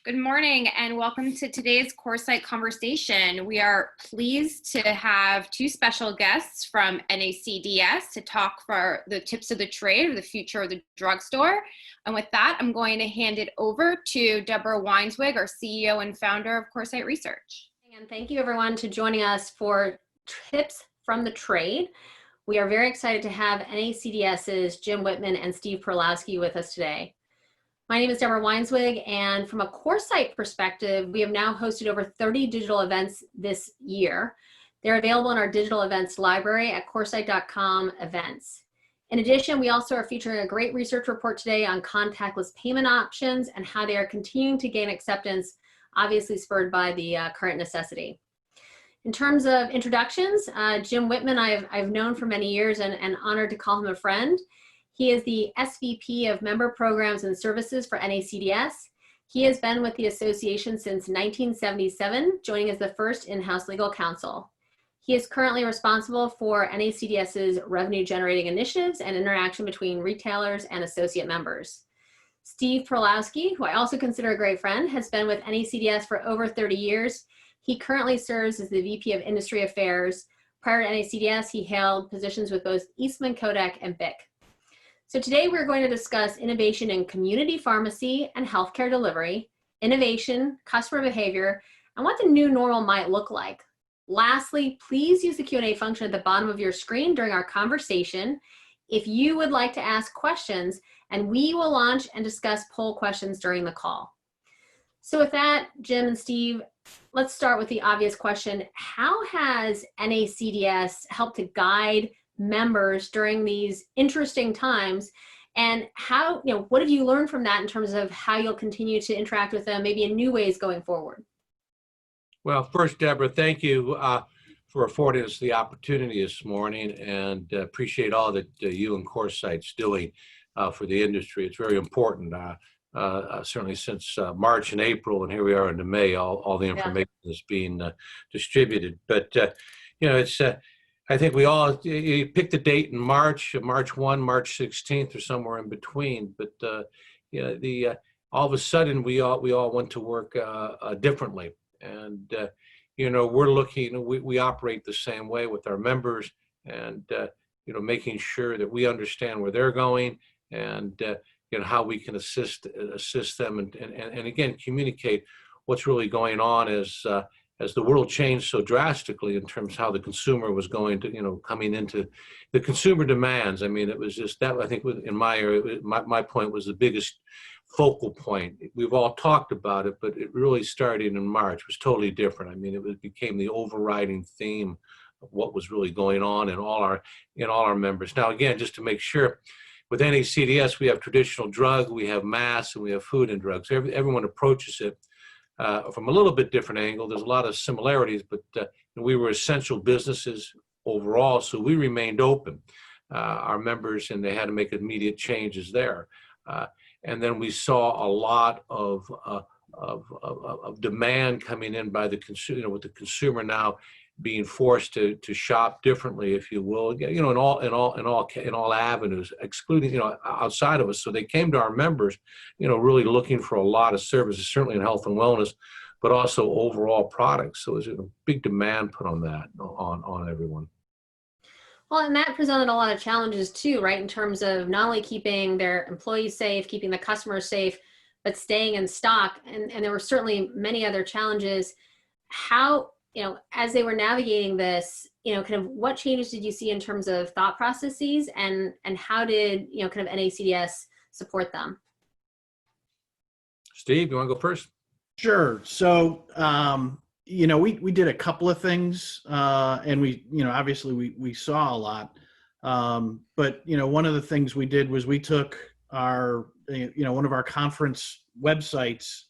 Good morning and welcome to today's Coresight conversation. We are pleased to have two special guests from NACDS to talk for the tips of the trade or the future of the drugstore. And with that, I'm going to hand it over to Deborah Weinswig, our CEO and founder of Coresight Research. And thank you everyone to joining us for tips from the trade. We are very excited to have NACDS's Jim Whitman and Steve Perlowski with us today. My name is Deborah Weinswig, and from a Coresight perspective, we have now hosted over 30 digital events this year. They're available in our digital events library at coresight.com/events. In addition, we also are featuring a great research report today on contactless payment options and how they are continuing to gain acceptance, obviously spurred by the current necessity. In terms of introductions, Jim Whitman I've known for many years and honored to call him a friend. He is the SVP of Member Programs and Services for NACDS. He has been with the association since 1977, joining as the first in-house legal counsel. He is currently responsible for NACDS's revenue generating initiatives and interaction between retailers and associate members. Steve Perlowski, who I also consider a great friend, has been with NACDS for over 30 years. He currently serves as the VP of Industry Affairs. Prior to NACDS, he held positions with both Eastman Kodak and BIC. So today we're going to discuss innovation in community pharmacy and healthcare delivery, innovation, customer behavior, and what the new normal might look like. Lastly, please use the Q&A function at the bottom of your screen during our conversation if you would like to ask questions, and we will launch and discuss poll questions during the call. So with that, Jim and Steve, let's start with the obvious question. How has NACDS helped to guide members during these interesting times, and how, what have you learned from that in terms of how you'll continue to interact with them, maybe in new ways going forward? Well, first, Deborah, thank you for affording us the opportunity this morning, and appreciate all that you and Coresight's doing for the industry. It's very important, certainly since March and April, and here we are into May, all the information is being distributed. But, it's I think we all, you picked a date in March 1, March 16th, or somewhere in between. But all of a sudden, we all went to work differently, and we're looking. We operate the same way with our members, and making sure that we understand where they're going, and how we can assist them, and again communicate what's really going on as the world changed so drastically in terms of how the consumer was going to, coming into the consumer demands. I mean, it was just that, I think in my area, my point was the biggest focal point. We've all talked about it, but it really started in March. It was totally different. I mean, it became the overriding theme of what was really going on in all our members. Now, again, just to make sure, with NACDS, we have traditional drug, we have mass, and we have food and drugs. Everyone approaches it from a little bit different angle. There's a lot of similarities, but we were essential businesses overall, so we remained open. Our members, and they had to make immediate changes there. And then we saw a lot of demand coming in by the consumer, with the consumer now being forced to shop differently, if you will, in all avenues, excluding, outside of us. So they came to our members, really looking for a lot of services, certainly in health and wellness, but also overall products. So there's a big demand put on that, on everyone. Well, and that presented a lot of challenges too, right? In terms of not only keeping their employees safe, keeping the customers safe, but staying in stock. And there were certainly many other challenges. How, as they were navigating this, kind of what changes did you see in terms of thought processes, and how did, kind of NACDS support them? Steve, you want to go first? Sure. So, we did a couple of things, and we, obviously we saw a lot. But, one of the things we did was we took our, one of our conference websites,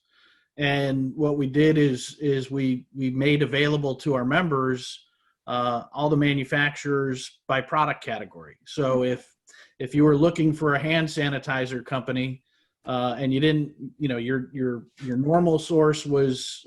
and what we did is we made available to our members all the manufacturers by product category. So if you were looking for a hand sanitizer company, and you didn't, your normal source was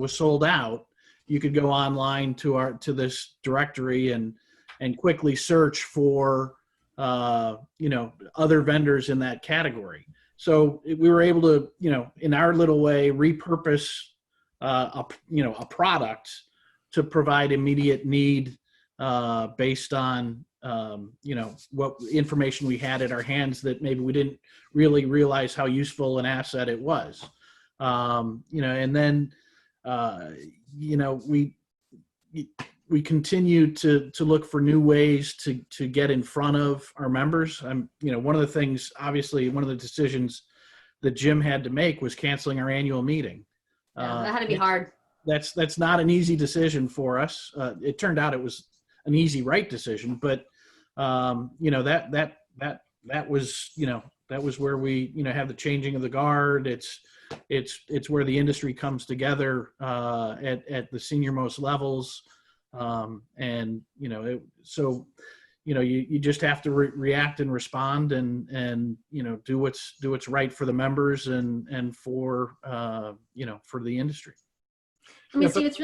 sold out, you could go online to this directory and quickly search for other vendors in that category. So we were able to, in our little way, repurpose a product to provide immediate need based on what information we had at our hands that maybe we didn't really realize how useful an asset it was. And then we continue to look for new ways to get in front of our members. One of the things, obviously, one of the decisions that Jim had to make was canceling our annual meeting. Yeah, that had to be hard. That's not an easy decision for us. It turned out it was an easy, right decision, but that was where we have the changing of the guard. It's where the industry comes together at the senior most levels, you just have to react and respond and do what's right for the members and for for the industry. I mean, Steve,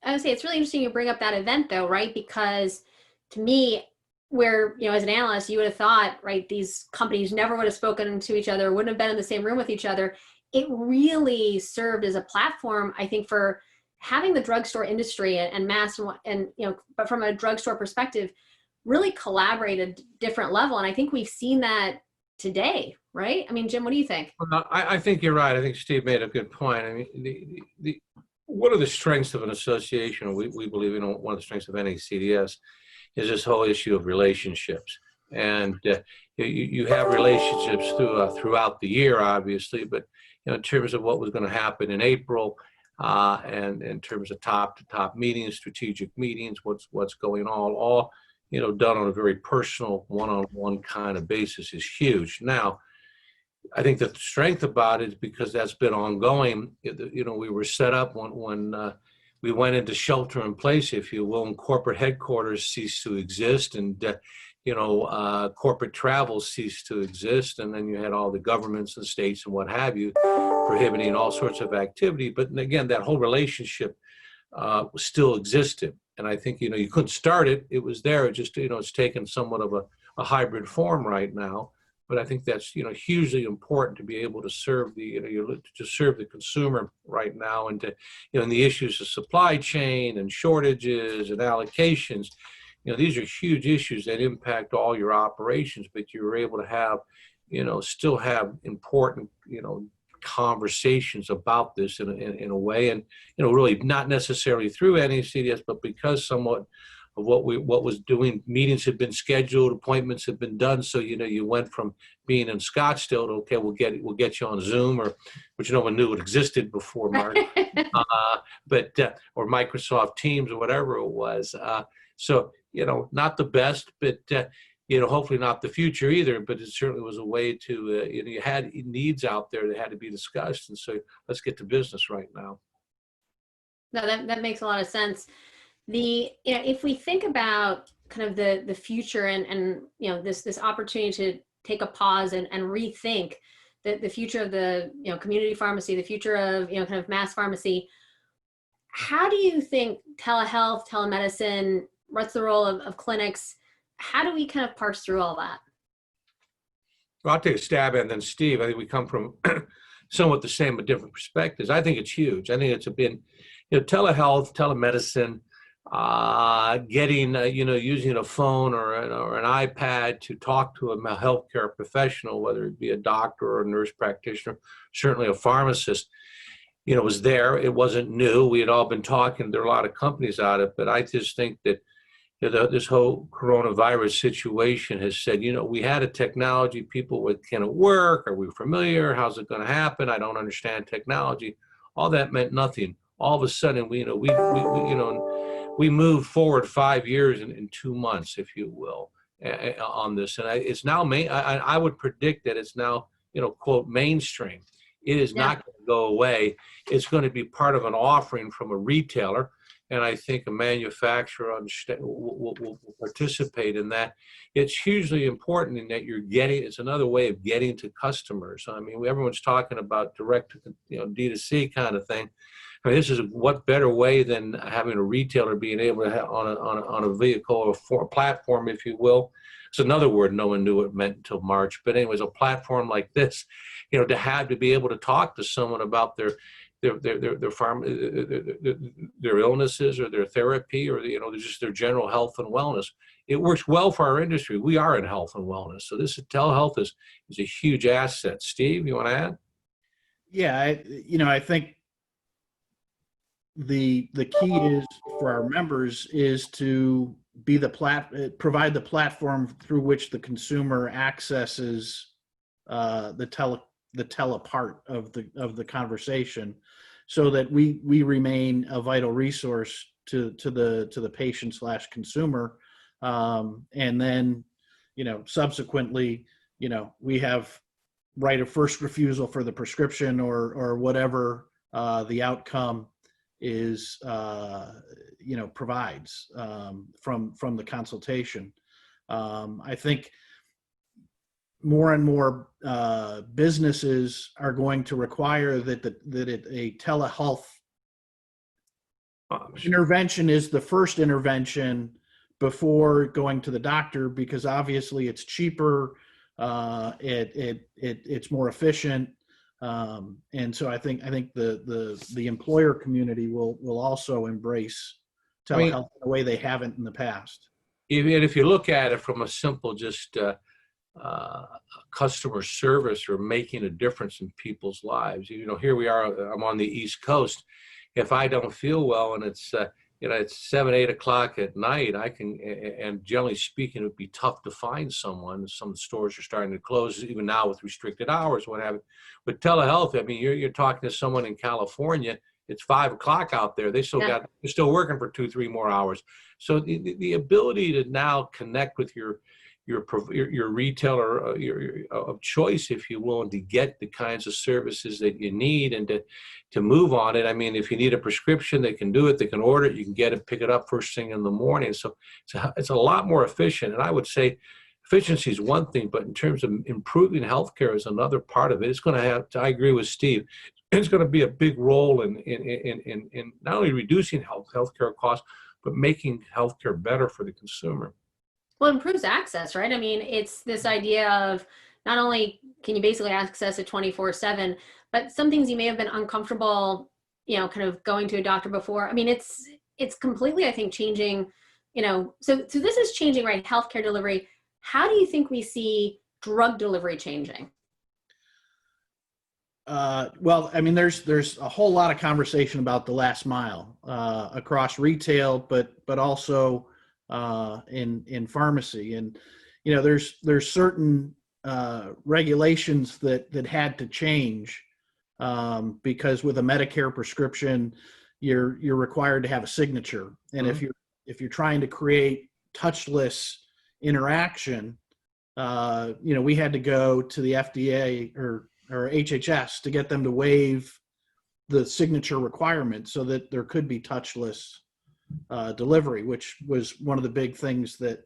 I would say it's really interesting you bring up that event though, right? Because to me, where, as an analyst, you would have thought, right, these companies never would have spoken to each other, wouldn't have been in the same room with each other. It really served as a platform, I think, for having the drugstore industry and mass but from a drugstore perspective, really collaborate at a different level. And I think we've seen that today, right? I mean, Jim, what do you think? Well, I think you're right. I think Steve made a good point. I mean, one of the strengths of an association, we believe, one of the strengths of NACDS is this whole issue of relationships. And you have relationships throughout the year, obviously, but in terms of what was going to happen in April, and in terms of top-to-top meetings, strategic meetings, what's going on, all done on a very personal, one-on-one kind of basis is huge. Now, I think the strength about it is because that's been ongoing. We were set up when we went into shelter in place, if you will, and corporate headquarters ceased to exist, and corporate travel ceased to exist, and then you had all the governments and states and what have you prohibiting all sorts of activity. But again, that whole relationship still existed, and I think you couldn't start it; it was there. It just it's taken somewhat of a hybrid form right now. But I think that's hugely important to be able to serve the to serve the consumer right now, and to and the issues of supply chain and shortages and allocations. These are huge issues that impact all your operations, but you're able to have still have important conversations about this in a way, and really not necessarily through NACDS, but because somewhat of what was doing, meetings had been scheduled, appointments had been done. So you went from being in Scottsdale to, okay, we'll get you on Zoom, which no one knew it existed before March, or Microsoft Teams or whatever it was. So not the best, but hopefully not the future either. But it certainly was a way to you had needs out there that had to be discussed, and so let's get to business right now. No, that makes a lot of sense. If we think about kind of the future and this opportunity to take a pause and rethink the future of the community pharmacy, the future of kind of mass pharmacy, how do you think telehealth, telemedicine, what's the role of clinics? How do we kind of parse through all that? Well, I'll take a stab at it, and then Steve. I think we come from somewhat the same but different perspectives. I think it's huge. I think it's been telehealth, telemedicine. Getting, using a phone or an iPad to talk to a healthcare professional, whether it be a doctor or a nurse practitioner, certainly a pharmacist, was there. It wasn't new. We had all been talking. There are a lot of companies out of it, but I just think that this whole coronavirus situation has said, we had a technology. People would, can it work? Are we familiar? How's it going to happen? I don't understand technology. All that meant nothing. All of a sudden, we moved forward 5 years in 2 months, if you will, on this. And it's now I would predict that it's now, quote, mainstream. It is not going to go away. It's going to be part of an offering from a retailer. And I think a manufacturer will participate in that. It's hugely important in that it's another way of getting to customers. I mean, everyone's talking about direct to, D2C kind of thing. I mean, this is what better way than having a retailer being able to have on a vehicle or a platform, if you will, It's another word no one knew what it meant until March. But anyways, a platform like this, to be able to talk to someone about their illnesses or their therapy or just their general health and wellness. It works well for our industry. We are in health and wellness, so this telehealth is a huge asset. Steve, you want to add? Yeah, I think the key is for our members is to be provide the platform through which the consumer accesses the tele part of the conversation, so that we remain a vital resource to the patient / consumer, and then subsequently we have right of first refusal for the prescription or whatever the outcome is provides from the consultation. I think more and more businesses are going to require that a telehealth intervention is the first intervention before going to the doctor, because obviously it's cheaper, it's more efficient, and so I think the employer community will also embrace telehealth in a way they haven't in the past. If you look at it from a simple just customer service or making a difference in people's lives, here we are. I'm on the East Coast. If I don't feel well and it's 7, 8 o'clock at night, and generally speaking, it would be tough to find someone. Some stores are starting to close, even now with restricted hours, what have you. With telehealth, you're talking to someone in California, it's 5 o'clock out there. They're still working for 2-3 more hours. So the ability to now connect with your retailer of choice, if you will, and to get the kinds of services that you need and to move on it. If you need a prescription, they can do it. They can order it. You can get it, pick it up first thing in the morning. So it's a lot more efficient. And I would say efficiency is one thing, but in terms of improving healthcare is another part of it. It's going to have, I agree with Steve, it's going to be a big role in not only reducing healthcare costs, but making healthcare better for the consumer. Well, it improves access, right? It's this idea of not only can you basically access it 24/7, but some things you may have been uncomfortable, kind of going to a doctor before. It's completely, I think, changing, so this is changing, right? Healthcare delivery. How do you think we see drug delivery changing? Well, there's a whole lot of conversation about the last mile across retail, but also in pharmacy, and there's certain regulations that had to change because with a Medicare prescription, you're required to have a signature, and if you're trying to create touchless interaction, we had to go to the FDA or HHS to get them to waive the signature requirement so that there could be touchless delivery, which was one of the big things that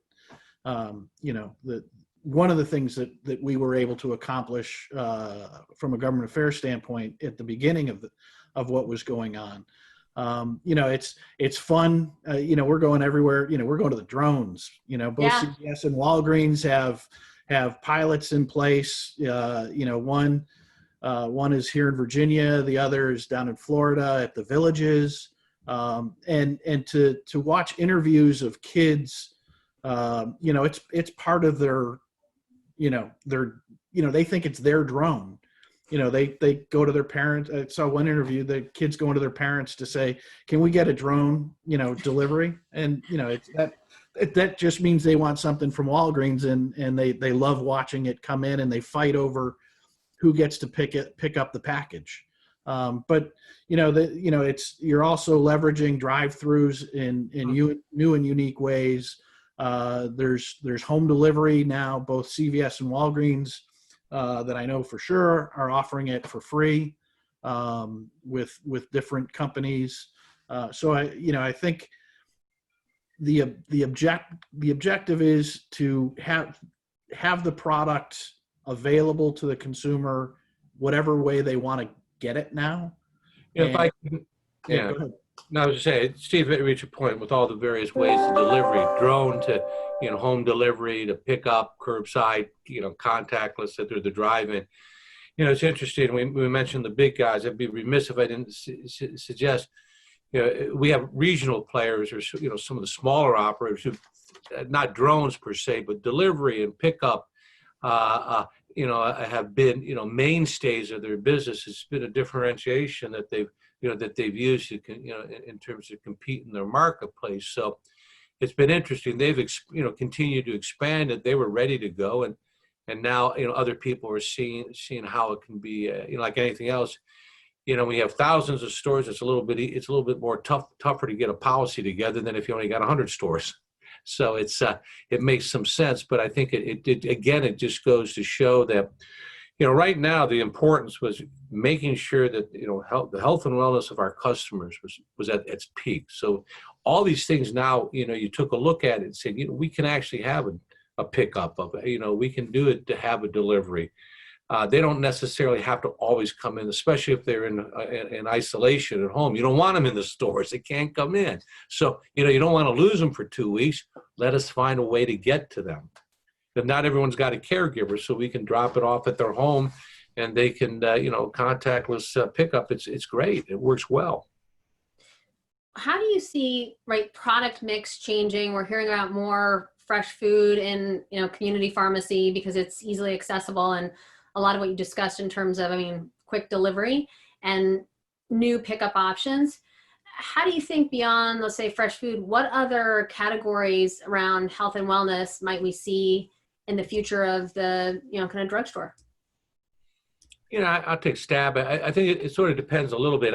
one of the things that we were able to accomplish from a government affairs standpoint at the beginning of what was going on. It's fun. We're going everywhere. We're going to the drones. Both CVS and Walgreens have pilots in place. One is here in Virginia, the other is down in Florida at the Villages. And to watch interviews of kids, it's part of their, they think it's their drone. They go to their parents. I saw one interview, the kids going to their parents to say, can we get a drone, delivery? And, that just means they want something from Walgreens, and they love watching it come in, and they fight over who gets to pick up the package. But you're also leveraging drive-throughs in new and unique ways. There's home delivery now. Both CVS and Walgreens that I know for sure are offering it for free with different companies. So I think the objective is to have the product available to the consumer whatever way they want to get it now. Go ahead. No, I was just saying, Steve reached a point with all the various ways of delivery, drone to, home delivery to pick up, curbside, contactless at the drive-in. It's interesting. We mentioned the big guys. I'd be remiss if I didn't suggest, we have regional players or, some of the smaller operators who, not drones per se, but delivery and pickup, have been, mainstays of their business. It's been a differentiation that they've used to, in terms of compete in their marketplace. So it's been interesting. They've, continued to expand it. They were ready to go. And now, other people are seeing how it can be, like anything else. When you have thousands of stores, it's a little bit more tougher to get a policy together than if you only got 100 stores. So it makes some sense, but I think it just goes to show that, right now the importance was making sure that, the health and wellness of our customers was at its peak. So all these things now, you took a look at it and said, we can actually have a pickup of it. We can do it to have a delivery. They don't necessarily have to always come in, especially if they're in isolation at home. You don't want them in the stores. They can't come in. So, you don't want to lose them for 2 weeks. Let us find a way to get to them. But not everyone's got a caregiver, so we can drop it off at their home and they can, contactless pickup. It's great. It works well. How do you see, product mix changing? We're hearing about more fresh food in, community pharmacy because it's easily accessible, and a lot of what you discussed in terms of, quick delivery and new pickup options. How do you think beyond, let's say, fresh food, what other categories around health and wellness might we see in the future of the, kind of drugstore? I'll take a stab. I think it sort of depends a little bit.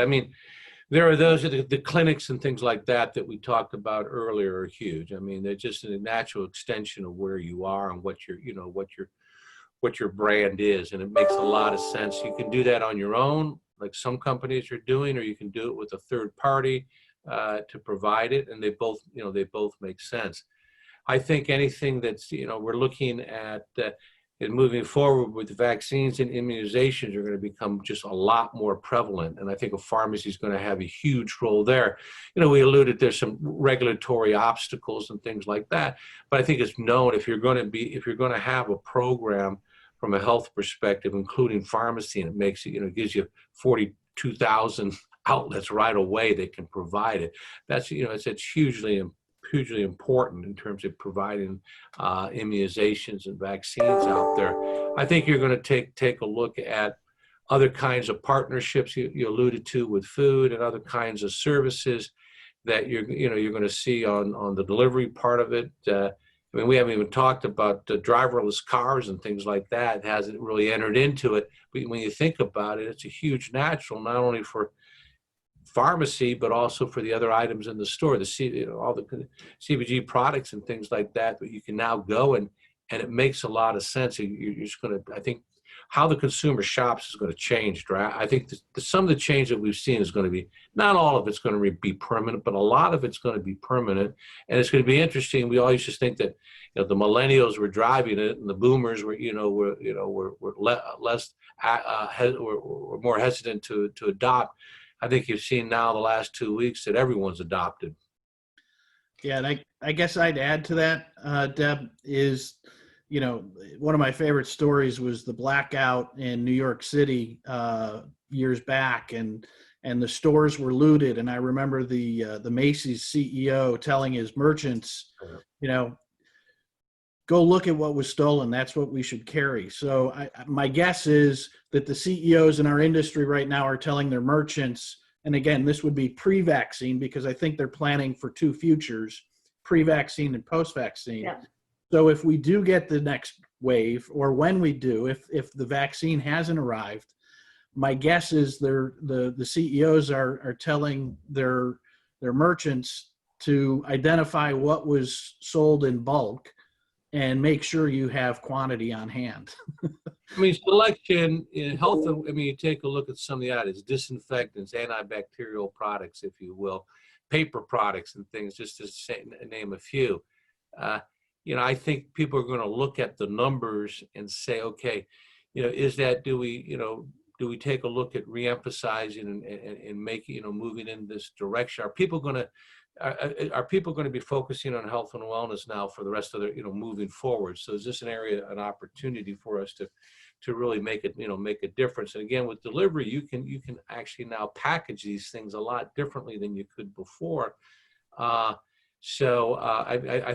There are those, the clinics and things like that we talked about earlier are huge. They're just a natural extension of where you are and what your brand is, and it makes a lot of sense. You can do that on your own, like some companies are doing, or you can do it with a third party to provide it, and they both make sense. I think anything that's, we're looking at and moving forward with vaccines and immunizations are going to become just a lot more prevalent, and I think a pharmacy is going to have a huge role there. We alluded there's some regulatory obstacles and things like that, but I think it's known if you're going to have a program from a health perspective, including pharmacy, and it makes it, it gives you 42,000 outlets right away that can provide it. That's, it's hugely important in terms of providing immunizations and vaccines out there. I think you're going to take a look at other kinds of partnerships you alluded to with food and other kinds of services that you're going to see on the delivery part of it. We haven't even talked about driverless cars and things like that. It hasn't really entered into it. But when you think about it, it's a huge natural, not only for pharmacy, but also for the other items in the store, all the CPG products and things like that. But you can now go and it makes a lot of sense. You're just going to, I think, how the consumer shops is going to change. I think some of the change that we've seen is going to be, not all of it's going to be permanent, but a lot of it's going to be permanent. And it's going to be interesting. We always just think that the millennials were driving it, and the boomers were more hesitant to adopt. I think you've seen now the last 2 weeks that everyone's adopted. Yeah, and I guess I'd add to that, Deb, is, one of my favorite stories was the blackout in New York City years back, and the stores were looted. And I remember the Macy's CEO telling his merchants, go look at what was stolen. That's what we should carry. So my guess is that the CEOs in our industry right now are telling their merchants, and again, this would be pre-vaccine, because I think they're planning for two futures, pre-vaccine and post-vaccine. Yeah. So if we do get the next wave, or when we do, if the vaccine hasn't arrived, my guess is the CEOs are telling their merchants to identify what was sold in bulk and make sure you have quantity on hand. Selection in health, you take a look at some of the items, disinfectants, antibacterial products, if you will, paper products and things, just to name a few. I think people are going to look at the numbers and say, okay, is that, do we, do we take a look at reemphasizing and making, moving in this direction? Are people going to be focusing on health and wellness now for the rest of their, moving forward? So is this an area, an opportunity for us to really make it, make a difference? And again, with delivery, you can actually now package these things a lot differently than you could before. I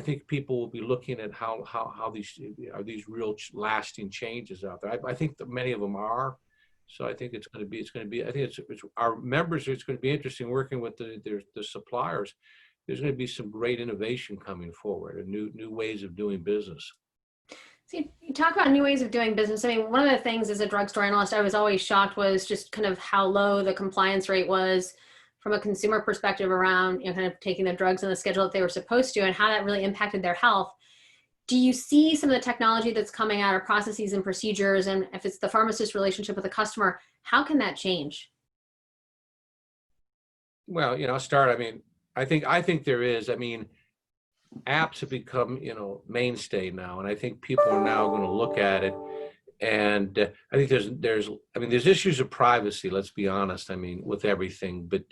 think people will be looking at how these real lasting changes out there. I think that many of them are. So I think it's going to be. I think it's our members. It's going to be interesting working with the suppliers. There's going to be some great innovation coming forward and new ways of doing business. So you talk about new ways of doing business. I mean, one of the things as a drugstore analyst, I was always shocked was just kind of how low the compliance rate was from a consumer perspective around, kind of taking the drugs on the schedule that they were supposed to, and how that really impacted their health. Do you see some of the technology that's coming out, or processes and procedures, and if it's the pharmacist relationship with the customer, how can that change? Well, I'll start. I mean, I think there is. I mean, apps have become, mainstay now, and I think people are now going to look at it. And I think there's issues of privacy. Let's be honest. I mean, with everything, but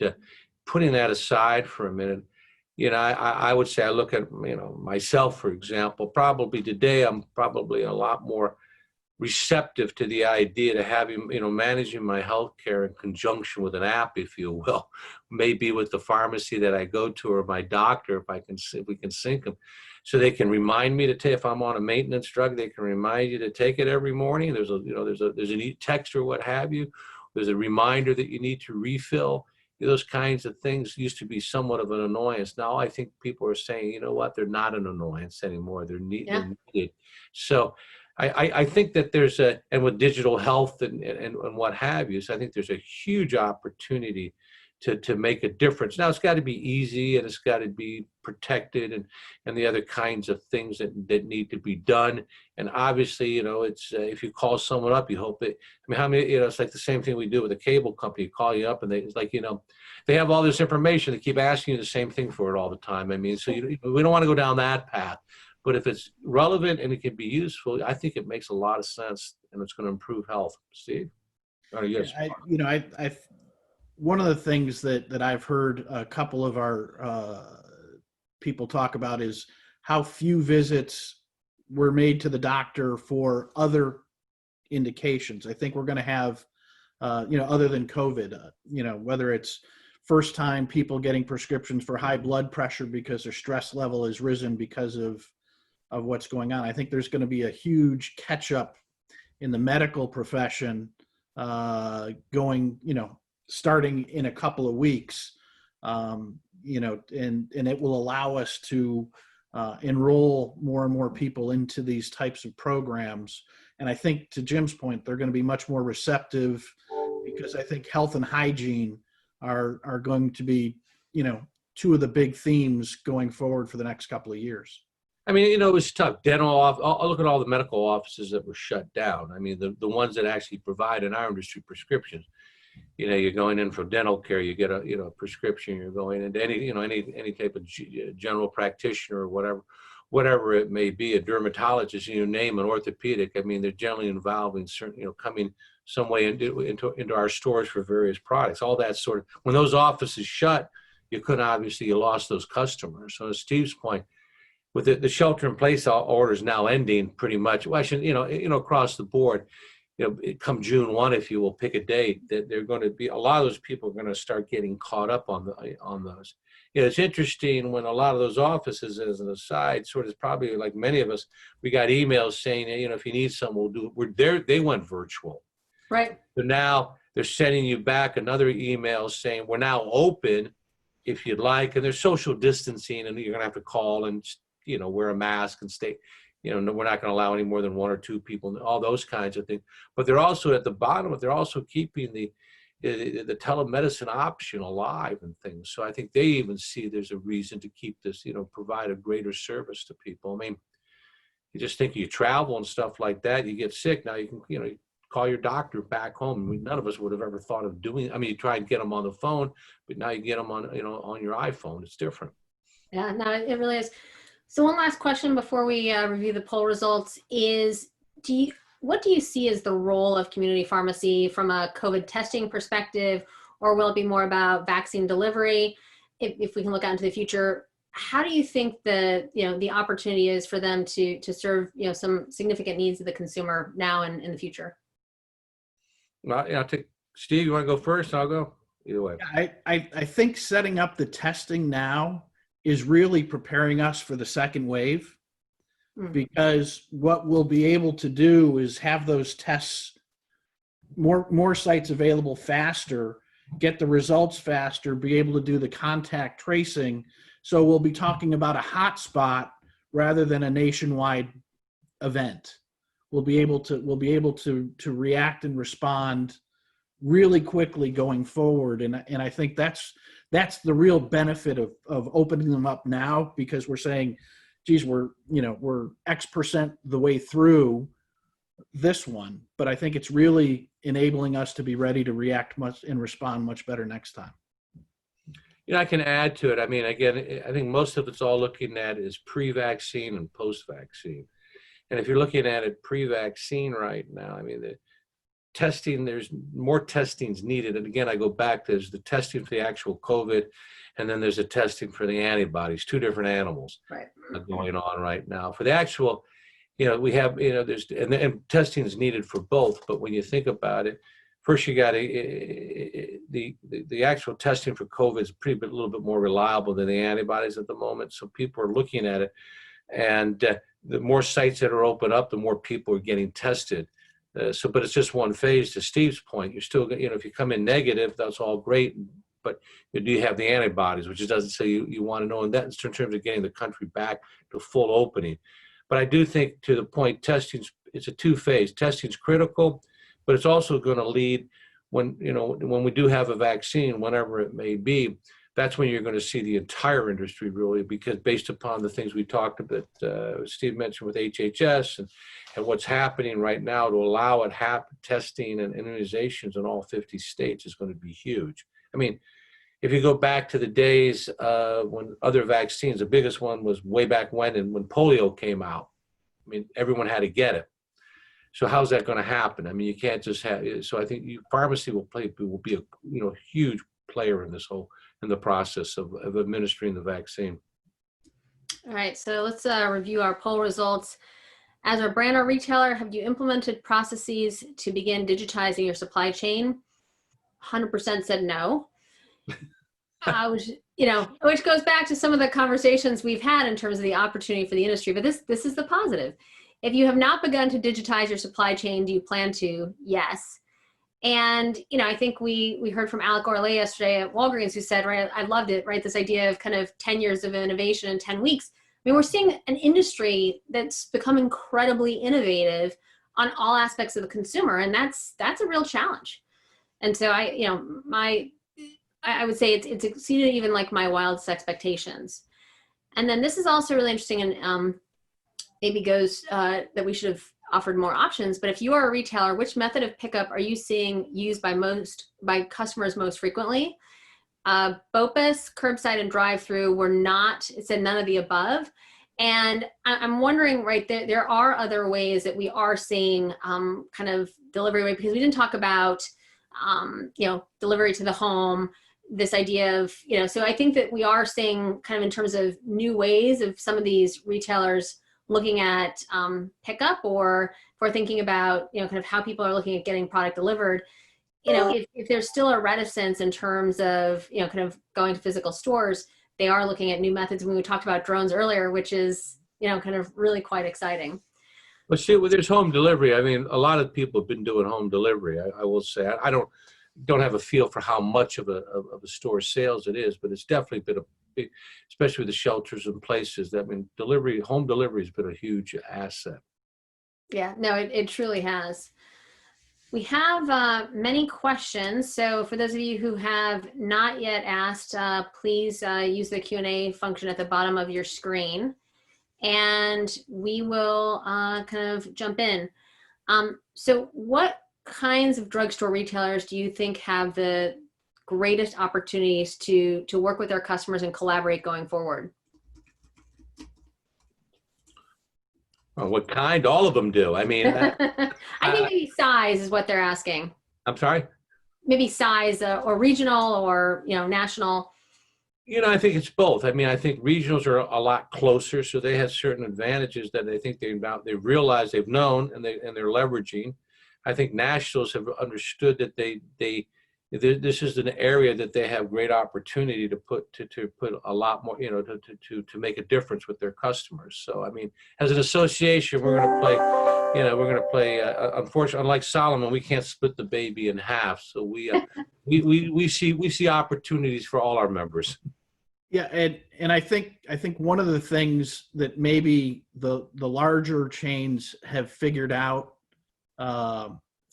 putting that aside for a minute, I would say I look at, myself, for example, probably today, I'm probably a lot more receptive to the idea to having, managing my healthcare in conjunction with an app, if you will, maybe with the pharmacy that I go to or my doctor, if we can sync them, so they can remind me to take, if I'm on a maintenance drug, they can remind you to take it every morning. There's a text or what have you. There's a reminder that you need to refill. Those kinds of things used to be somewhat of an annoyance. Now I think people are saying, you know what, they're not an annoyance anymore. They're needed. So I think that there's and with digital health and what have you, so I think there's a huge opportunity to make a difference. Now it's got to be easy, and it's got to be protected, and the other kinds of things that need to be done. And obviously, it's if you call someone up, you hope that, I mean, how many, it's like the same thing we do with a cable company. You call you up, and it's like, they have all this information. They keep asking you the same thing for it all the time. I mean, so we don't want to go down that path. But if it's relevant and it can be useful, I think it makes a lot of sense, and it's going to improve health. Steve? Yes. One of the things that I've heard a couple of our people talk about is how few visits were made to the doctor for other indications. I think we're going to have, other than COVID, whether it's first time people getting prescriptions for high blood pressure because their stress level has risen because of what's going on. I think there's going to be a huge catch up in the medical profession starting in a couple of weeks, and it will allow us to enroll more and more people into these types of programs. And I think, to Jim's point, they're going to be much more receptive, because I think health and hygiene are going to be, two of the big themes going forward for the next couple of years. I mean, it was tough. I'll look at all the medical offices that were shut down. I mean, the ones that actually provide in our industry prescriptions. You're going in for dental care, you get a prescription. You're going into any type of general practitioner or whatever it may be, a dermatologist, name an orthopedic. I mean, they're generally involving certain, coming some way into our stores for various products. All that sort of, when those offices shut, you lost those customers. So, to Steve's point, with the shelter-in-place orders now ending pretty much, well, across the board, come June 1, if you will, pick a date, that they're going to be, a lot of those people are going to start getting caught up on those. It's interesting when a lot of those offices, as an aside, sort of probably like many of us, we got emails saying, if you need some, we'll do it. They went virtual. Right. So now they're sending you back another email saying, we're now open if you'd like, and there's social distancing, and you're going to have to call and, wear a mask and stay. We're not going to allow any more than one or two people, all those kinds of things. But they're also at the bottom, they're also keeping the telemedicine option alive and things. So I think they even see there's a reason to keep this, provide a greater service to people. I mean, you just think you travel and stuff like that, you get sick. Now you can, call your doctor back home. I mean, none of us would have ever thought of doing. I mean, you try and get them on the phone, but now you get them on, on your iPhone. It's different. Yeah, no, it really is. So one last question before we review the poll results is, what do you see as the role of community pharmacy from a COVID testing perspective, or will it be more about vaccine delivery? If we can look out into the future, how do you think the opportunity is for them to serve some significant needs of the consumer now and in the future? Well, yeah, I'll take Steve. You want to go first? I'll go. Either way. I think setting up the testing now is really preparing us for the second wave, because what we'll be able to do is have those tests, more sites available faster, get the results faster, be able to do the contact tracing. So we'll be talking about a hotspot rather than a nationwide event. We'll be able to react and respond really quickly going forward. And I think that's the real benefit of opening them up now, because we're saying, geez, we're X% the way through this one, but I think it's really enabling us to be ready to react much and respond much better next time. I can add to it. I mean, again, I think most of it's all looking at is pre-vaccine and post-vaccine. And if you're looking at it pre-vaccine right now, I mean, the testing, there's more testings needed. And again, I go back, there's the testing for the actual COVID, and then there's the testing for the antibodies, two different animals going on right now. For the actual, we have, there's, and testing is needed for both. But when you think about it, first you got the actual testing for COVID is a little bit more reliable than the antibodies at the moment. So people are looking at it, and the more sites that are open up, the more people are getting tested. But it's just one phase. To Steve's point, you're still, if you come in negative, that's all great, but do you have the antibodies, which it doesn't say you want to know, and that's in terms of getting the country back to full opening. But I do think, to the point, it's a two-phase. Testing's critical, but it's also going to lead when we do have a vaccine, whenever it may be, that's when you're going to see the entire industry really, because based upon the things we talked about, Steve mentioned with HHS and what's happening right now to allow it testing and immunizations in all 50 states is going to be huge. I mean, if you go back to the days when other vaccines, the biggest one was way back when polio came out. I mean, everyone had to get it. So how's that going to happen? I mean, you can't just have. So I think pharmacy will be a huge player in the process of administering the vaccine. All right, so let's review our poll results. As a brand or retailer, have you implemented processes to begin digitizing your supply chain? 100% said no. Which goes back to some of the conversations we've had in terms of the opportunity for the industry. But this is the positive. If you have not begun to digitize your supply chain, do you plan to? Yes. And, I think we heard from Alec Orley yesterday at Walgreens, who said, right, I loved it, right? This idea of kind of 10 years of innovation in 10 weeks. I mean, we're seeing an industry that's become incredibly innovative on all aspects of the consumer. And that's a real challenge. And so I would say it's exceeded even like my wildest expectations. And then this is also really interesting, and maybe goes that we should have offered more options. But if you are a retailer, which method of pickup are you seeing used by customers most frequently? BOPUS, curbside, and drive-through were not. It said none of the above. And I'm wondering, right, there are other ways that we are seeing kind of delivery rate, because we didn't talk about delivery to the home. This idea of, so I think that we are seeing kind of in terms of new ways of some of these retailers looking at pickup, or if we're thinking about, kind of how people are looking at getting product delivered, if there's still a reticence in terms of, kind of going to physical stores, they are looking at new methods. When we talked about drones earlier, which is, kind of really quite exciting. Well, see, there's home delivery. I mean, a lot of people have been doing home delivery. I will say, I don't have a feel for how much of a store sales it is, but it's definitely been a big, especially with the shelters and places. I mean, home delivery has been a huge asset. Yeah, no, it truly has. We have many questions. So for those of you who have not yet asked, please use the Q&A function at the bottom of your screen, and we will kind of jump in. So what kinds of drugstore retailers do you think have the greatest opportunities to work with their customers and collaborate going forward? Well, what kind? All of them do. I mean, I think maybe size is what they're asking. I'm sorry? Maybe size or regional or, national. I think it's both. I mean, I think regionals are a lot closer, so they have certain advantages that I think they realize they've known and they're leveraging. I think nationals have understood that this is an area that they have great opportunity to put a lot more, to make a difference with their customers. So, I mean, as an association, we're going to play, unfortunately, unlike Solomon, we can't split the baby in half. So we see opportunities for all our members. Yeah, and I think one of the things that maybe the larger chains have figured out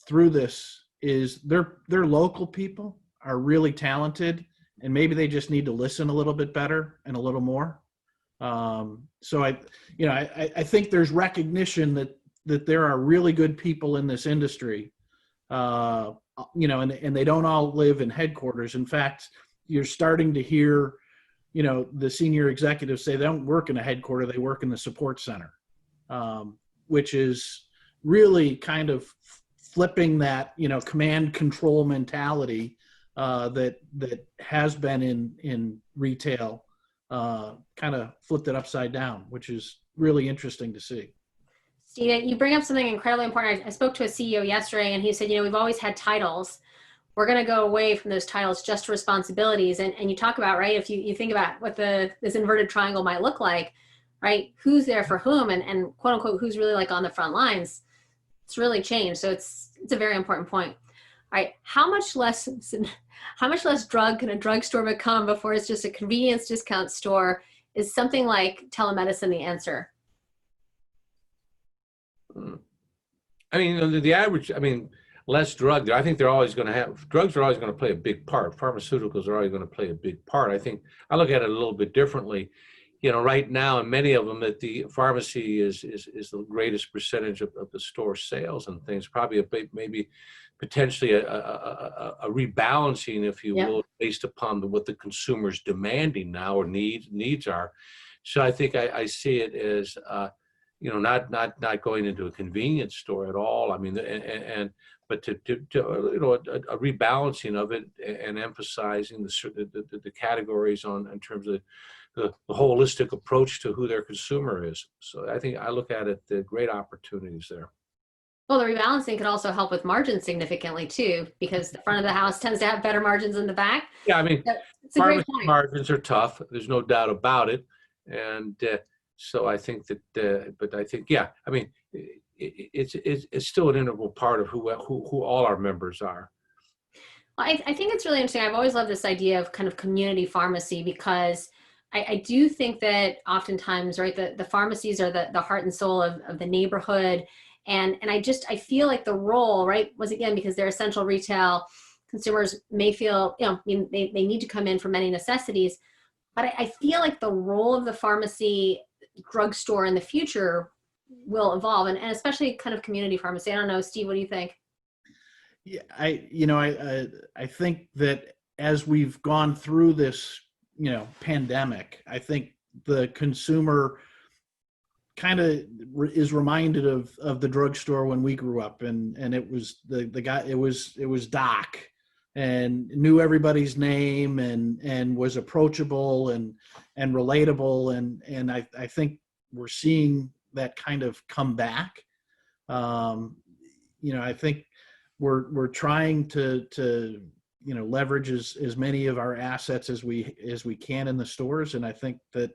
through this is their local people are really talented, and maybe they just need to listen a little bit better and a little more. So I think there's recognition that there are really good people in this industry, and they don't all live in headquarters. In fact, you're starting to hear, the senior executives say they don't work in a headquarter, they work in the support center, which is really kind of flipping that, command control mentality that has been in retail, kind of flipped it upside down, which is really interesting to see. Steve, you bring up something incredibly important. I spoke to a CEO yesterday, and he said, we've always had titles. We're going to go away from those titles just to responsibilities. And you talk about, right, if you think about what this inverted triangle might look like, right, who's there for whom, and quote unquote, who's really like on the front lines, it's really changed. So it's a very important point. All right, how much less drug can a drugstore become before it's just a convenience discount store? Is something like telemedicine the answer? I mean, the average, less drug. I think they're always going to have, drugs are always going to play a big part. Pharmaceuticals are always going to play a big part. I think I look at it a little bit differently. Right now, in many of them, that the pharmacy is the greatest percentage of the store sales and things. Probably maybe potentially a rebalancing, if you will, based upon what the consumer's demanding now or needs are. So I think I see it as not going into a convenience store at all. I mean, but to a rebalancing of it and emphasizing the categories in terms of the holistic approach to who their consumer is. So I think I look at it, the great opportunities there. Well, the rebalancing could also help with margins significantly too, because the front of the house tends to have better margins than the back. Yeah, I mean, it's a great point. Margins are tough. There's no doubt about it. And so I think that, but I think, yeah, I mean, it's still an integral part of who all our members are. Well, I think it's really interesting. I've always loved this idea of kind of community pharmacy, because I do think that oftentimes, right, the pharmacies are the heart and soul of the neighborhood. And I feel like the role, right, was again, because they're essential retail, consumers may feel, they need to come in for many necessities. But I feel like the role of the pharmacy drugstore in the future will evolve, and especially kind of community pharmacy. I don't know, Steve, what do you think? Yeah, I think that as we've gone through this, pandemic, I think the consumer kind of is reminded of the drugstore when we grew up, and it was the guy, it was Doc, and knew everybody's name and was approachable and relatable, and I think we're seeing that kind of come back. I think we're trying to leverage as many of our assets as we can in the stores, and I think that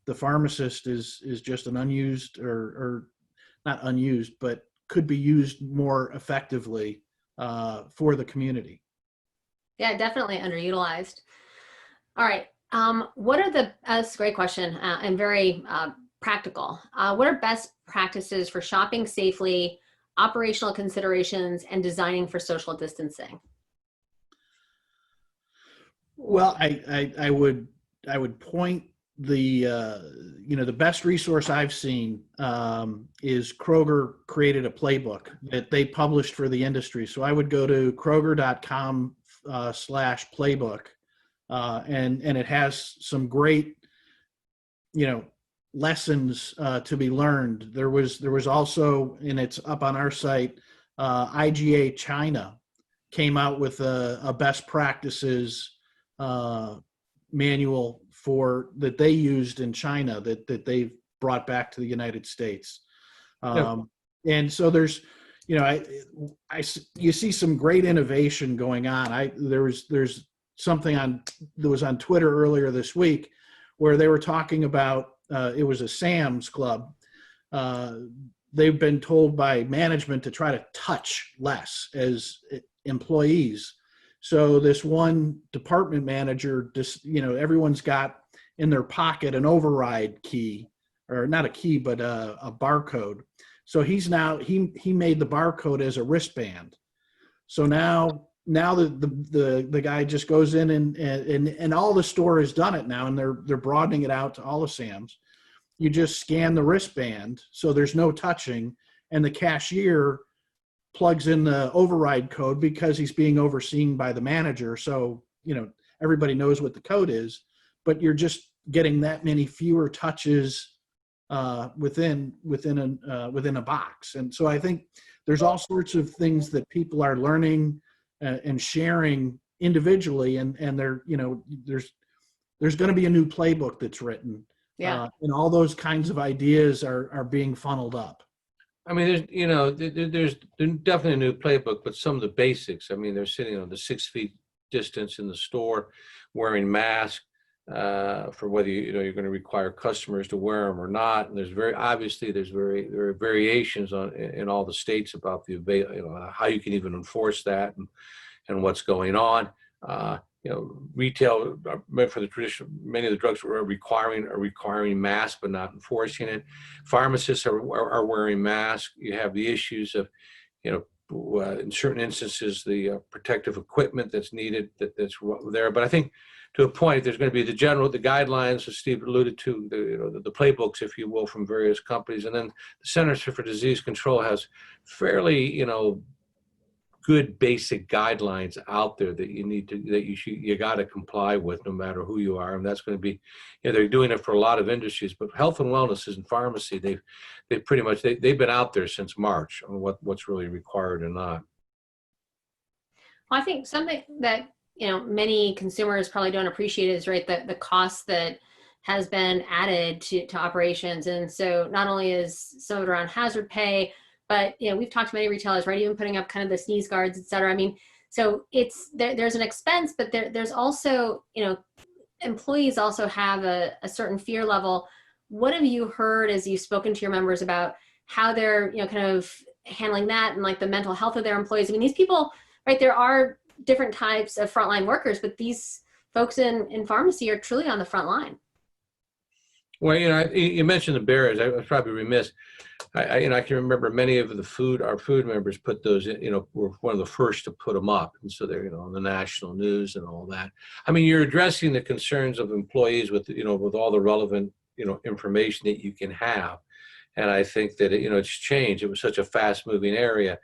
the pharmacist is just an unused or not unused, but could be used more effectively for the community. Yeah, definitely underutilized. All right. That's a great question and very practical. What are best practices for shopping safely, operational considerations, and designing for social distancing? Well, I would point the best resource I've seen is Kroger created a playbook that they published for the industry. So I would go to Kroger.com/playbook, and it has some great, lessons to be learned. There was also, and it's up on our site, IGA China came out with a best practices manual that they used in China that they've brought back to the United States. And so there's, you know, you see some great innovation going on. There's something that was on Twitter earlier this week where they were talking about, it was a Sam's Club. They've been told by management to try to touch less as employees. So this one department manager, just, you know, everyone's got in their pocket an override key, or not a key, but a barcode. So he made the barcode as a wristband. So now the guy just goes in and all the store has done it now, and they're broadening it out to all the Sam's. You just scan the wristband, so there's no touching, and the cashier plugs in the override code because he's being overseen by the manager. So, you know, everybody knows what the code is, but you're just getting that many fewer touches within a box. And so I think there's all sorts of things that people are learning and sharing individually, and there, you know, there's going to be a new playbook that's written. Yeah. And all those kinds of ideas are being funneled up. I mean, there's definitely a new playbook, but some of the basics. I mean, they're sitting on the 6 feet distance in the store, wearing masks for whether you're going to require customers to wear them or not. And there are variations in all the states about how you can even enforce that and what's going on. Retail for the traditional, many of the drugstores are requiring masks but not enforcing it. Pharmacists are wearing masks. You have the issues of, in certain instances, the protective equipment that's needed that's there. But I think to a point, there's going to be the guidelines, as Steve alluded to, the playbooks, if you will, from various companies, and then the Centers for Disease Control has fairly, good basic guidelines out there that you got to comply with no matter who you are. And that's going to be, they're doing it for a lot of industries, but health and wellness is in pharmacy. They've pretty much, they've been out there since March on what's really required or not. Well, I think something that, many consumers probably don't appreciate is, right, the cost that has been added to operations. And so not only is some of it around hazard pay, but we've talked to many retailers, right? Even putting up kind of the sneeze guards, et cetera. I mean, so there's an expense, but there's also, employees also have a certain fear level. What have you heard as you've spoken to your members about how they're, kind of handling that and like the mental health of their employees? I mean, these people, right? There are different types of frontline workers, but these folks in pharmacy are truly on the front line. Well, you mentioned the barriers. I was probably remiss. I can remember many of our food members put those in, were one of the first to put them up. And so they're, on the national news and all that. I mean, you're addressing the concerns of employees with, with all the relevant, information that you can have. And I think that, it's changed. It was such a fast moving area,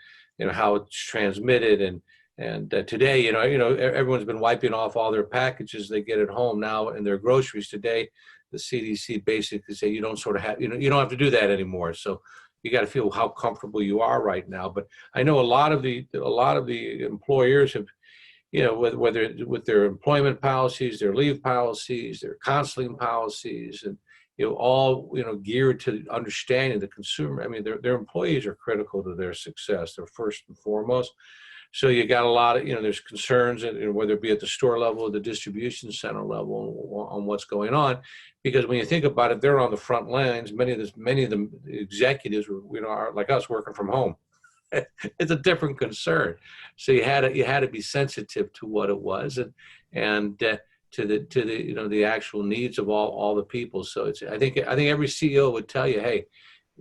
how it's transmitted. And today, everyone's been wiping off all their packages they get at home now in their groceries. Today, the CDC basically say you don't you don't have to do that anymore. So you got to feel how comfortable you are right now. But I know a lot of the employers have, whether with their employment policies, their leave policies, their counseling policies, and all geared to understanding the consumer. I mean, their employees are critical to their success. They're first and foremost. So you got a lot of, there's concerns, whether it be at the store level or the distribution center level on what's going on. Because when you think about it, they're on the front lines. Many of the executives, are like us, working from home. It's a different concern. So you had to be sensitive to what it was and to the actual needs of all the people. So I think every CEO would tell you, hey,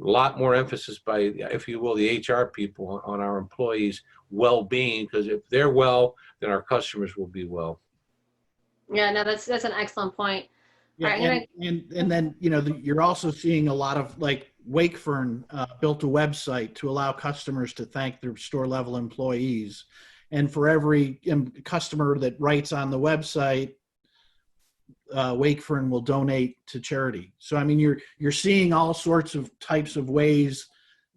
a lot more emphasis by, if you will, the HR people on our employees' well-being, because if they're well, then our customers will be well. Yeah, no, that's an excellent point. Yeah, right, and then you're also seeing a lot of, like, Wakefern built a website to allow customers to thank their store level employees, and for every customer that writes on the website, Wakefern will donate to charity. So I mean, you're seeing all sorts of types of ways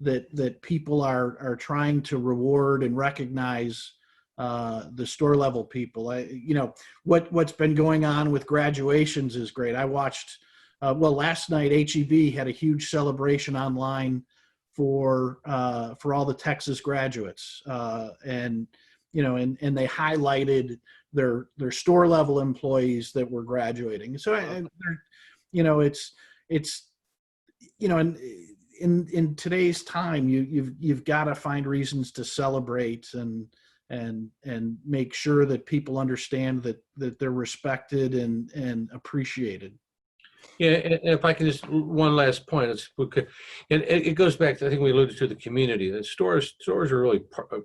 that people are trying to reward and recognize the store level people. What's been going on with graduations is great. I watched last night HEB had a huge celebration online for all the Texas graduates, and they highlighted their store level employees that were graduating. So in today's time, you've got to find reasons to celebrate and make sure that people understand that they're respected and appreciated. Yeah, and if I can just, one last point, and it goes back to, I think we alluded to the community. The stores are really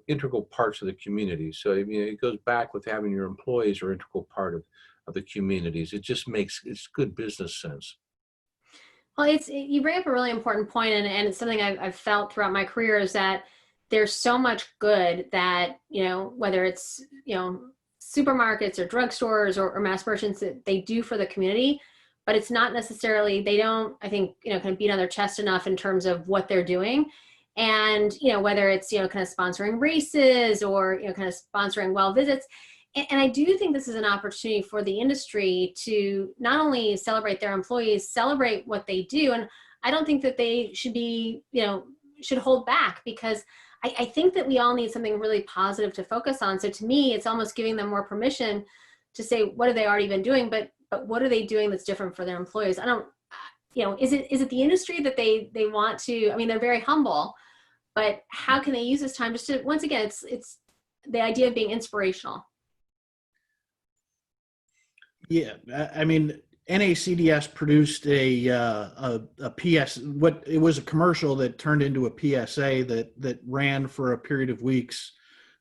integral parts of the community. So I mean, it goes back with having your employees are integral part of the communities. It just it's good business sense. Well, you bring up a really important point, and it's something I've felt throughout my career, is that there's so much good that, whether it's, supermarkets or drugstores or mass merchants, that they do for the community, but it's not necessarily, they don't, I think, kind of beat on their chest enough in terms of what they're doing. And, whether it's, kind of sponsoring races or, kind of sponsoring well visits. And I do think this is an opportunity for the industry to not only celebrate their employees, celebrate what they do. And I don't think that they should be, should hold back, because I think that we all need something really positive to focus on. So to me, it's almost giving them more permission to say, what have they already been doing? But what are they doing that's different for their employees? I don't, is it the industry that they want to, I mean, they're very humble, but how can they use this time just to, once again, it's the idea of being inspirational. Yeah, I mean, NACDS produced a PS. It was a commercial that turned into a PSA that ran for a period of weeks,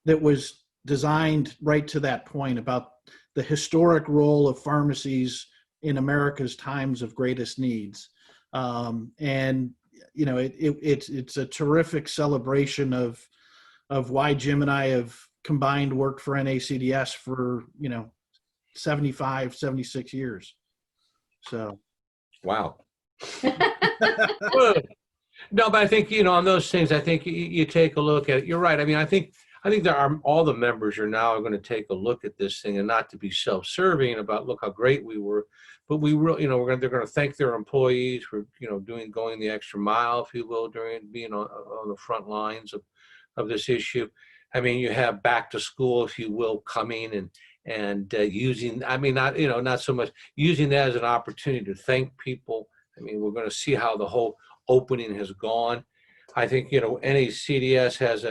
that was designed right to that point about the historic role of pharmacies in America's times of greatest needs, and it's a terrific celebration of why Jim and I have combined worked for NACDS for 75, 76 years. So, wow. No, but I think, on those things, I think you take a look at it. You're right. I mean, I think there are, all the members are now going to take a look at this thing, and not to be self-serving about, look how great we were, but we really, they're going to thank their employees for, going the extra mile, if you will, during being on the front lines of this issue. I mean, you have back to school, if you will, coming and using, I mean, not so much using that as an opportunity to thank people. I mean, we're going to see how the whole opening has gone. I think, NACDS has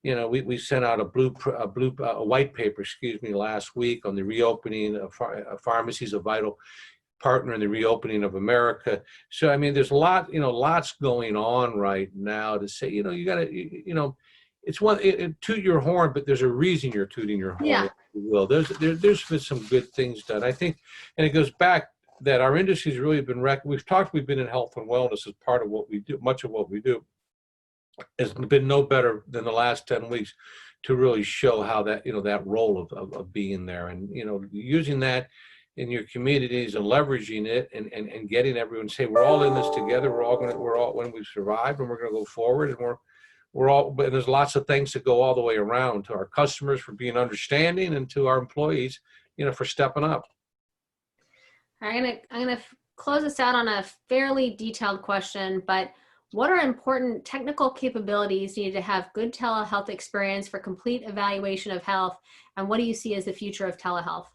we sent out a white paper, last week on the reopening of pharmacies, a vital partner in the reopening of America. So, I mean, there's lots going on right now to say, you got to, it's one, toot your horn, but there's a reason you're tooting your horn. Yeah. If you will. There's been some good things done, I think, and it goes back that our industry's really been we've been in health and wellness as part of what we do. Much of what we do has been no better than the last 10 weeks to really show how that, that role of being there, and, using that in your communities and leveraging it and getting everyone to say, we're all in this together. We're all when we've survived, and we're going to go forward, and we're all, but there's lots of things that go all the way around, to our customers for being understanding, and to our employees, for stepping up. I'm gonna close this out on a fairly detailed question, but what are important technical capabilities needed to have good telehealth experience for complete evaluation of health, and what do you see as the future of telehealth?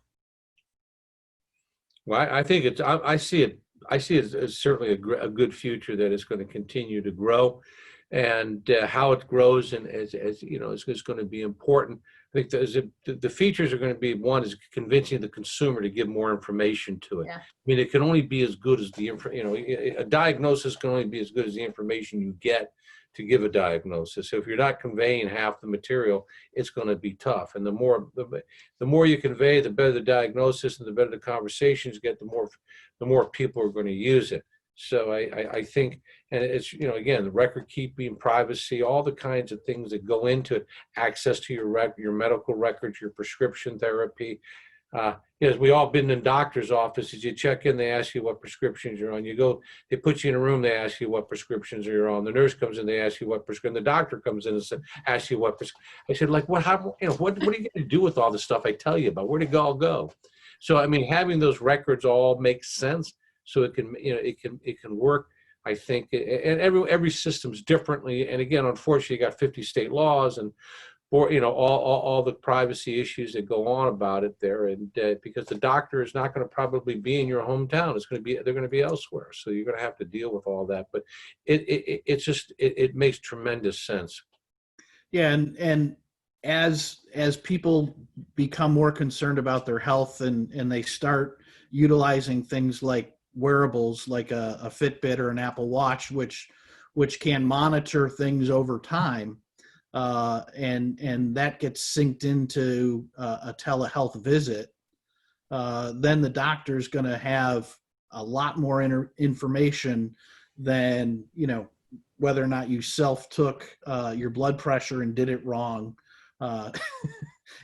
Well, I think I see it as certainly a good future that is going to continue to grow, and how it grows, and as it's going to be important. I think the features are going to be, one is convincing the consumer to give more information to it. Yeah. I mean, it can only be as good as a diagnosis can only be as good as the information you get to give a diagnosis. So if you're not conveying half the material, it's going to be tough. And the more you convey, the better the diagnosis, and the better the conversations get, the more people are going to use it. So I think, and it's, again, the record keeping, privacy, all the kinds of things that go into it, access to your medical records, your prescription therapy, Yes, we all been in doctor's offices. You check in, they ask you what prescriptions you're on. You go, they put you in a room, they ask you what prescriptions you're on. The nurse comes in, they ask you what prescription. The doctor comes in and asks you what prescription. I said, like, what? How? You know, what are you going to do with all the stuff I tell you about? Where did it all go? So, I mean, having those records all makes sense. So it can, you know, it can work. I think, and every system's differently. And again, unfortunately, you got 50 state laws and, or, you know, all the privacy issues that go on about it there. And because the doctor is not going to probably be in your hometown, they're going to be elsewhere. So you're going to have to deal with all that. But it makes tremendous sense. Yeah, and as people become more concerned about their health and they start utilizing things like wearables, like a Fitbit or an Apple Watch, which can monitor things over time, and that gets synced into a telehealth visit, then the doctor's going to have a lot more information than, you know, whether or not you self-took your blood pressure and did it wrong,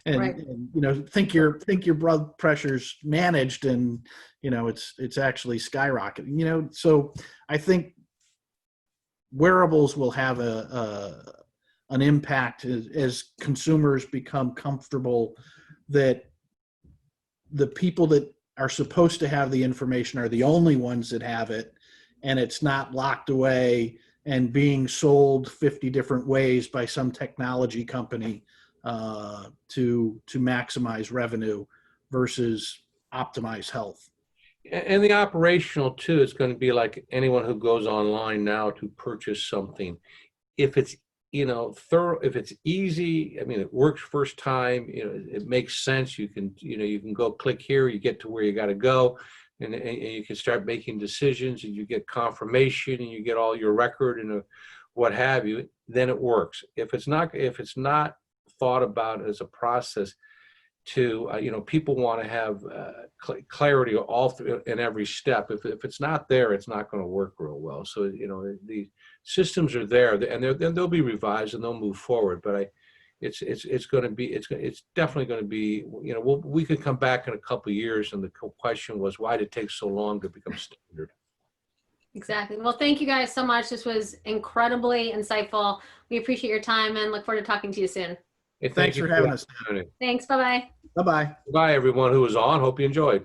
and you know, think your blood pressure's managed, and you know it's actually skyrocketing. You know, so I think wearables will have an impact as consumers become comfortable that the people that are supposed to have the information are the only ones that have it, and it's not locked away and being sold 50 different ways by some technology company to maximize revenue versus optimize health. And the operational too, it's going to be like anyone who goes online now to purchase something. If it's, you know, thorough, if it's easy, I mean, it works first time, you know, it makes sense. You can, you know, you can go click here, you get to where you got to go, and you can start making decisions, and you get confirmation, and you get all your record and what have you. Then it works. If it's not thought about as a process to, you know, people want to have clarity all through in every step. If it's not there, it's not going to work real well. So, you know, the systems are there, and they'll be revised and they'll move forward. But it's definitely going to be, you know, we could come back in a couple of years, and the question was, why did it take so long to become standard? Exactly. Well, thank you guys so much. This was incredibly insightful. We appreciate your time and look forward to talking to you soon. Hey, Thanks for having us. Thanks. Bye-bye. Bye-bye. Bye, everyone who was on. Hope you enjoyed.